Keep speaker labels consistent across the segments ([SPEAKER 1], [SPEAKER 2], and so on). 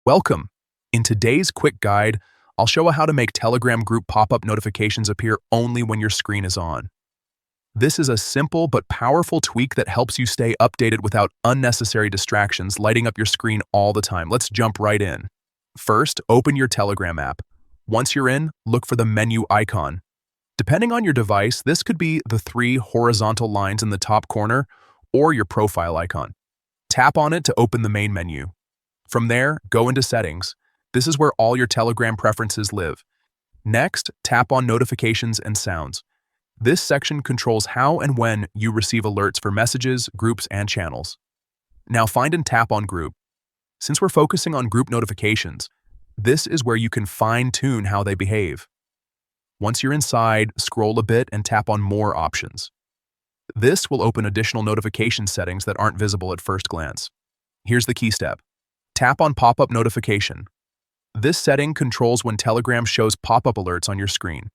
[SPEAKER 1] Welcome! In today's quick guide, I'll show how to make Telegram group pop-up notifications appear only when your screen is on. This is a simple but powerful tweak that helps you stay updated without unnecessary distractions lighting up your screen all the time. Let's jump right in. First, open your Telegram app. Once you're in, look for the menu icon. Depending on your device, this could be the three horizontal lines in the top corner or your profile icon. Tap on it to open the main menu. From there, go into Settings. This is where all your Telegram preferences live. Next, tap on Notifications and Sounds. This section controls how and when you receive alerts for messages, groups, and channels. Now find and tap on Group. Since we're focusing on group notifications, this is where you can fine-tune how they behave. Once you're inside, scroll a bit and tap on More options. This will open additional notification settings that aren't visible at first glance. Here's the key step. Tap on Pop-up Notification. This setting controls when Telegram shows pop-up alerts on your screen.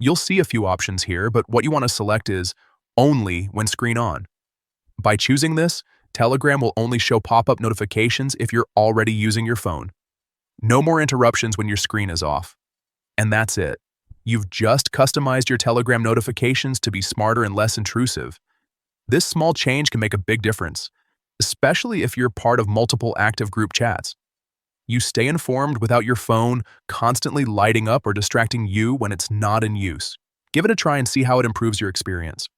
[SPEAKER 1] You'll see a few options here, but what you want to select is Only when screen on. By choosing this, Telegram will only show pop-up notifications if you're already using your phone. No more interruptions when your screen is off. And that's it. You've just customized your Telegram notifications to be smarter and less intrusive. This small change can make a big difference, especially if you're part of multiple active group chats. You stay informed without your phone constantly lighting up or distracting you when it's not in use. Give it a try and see how it improves your experience.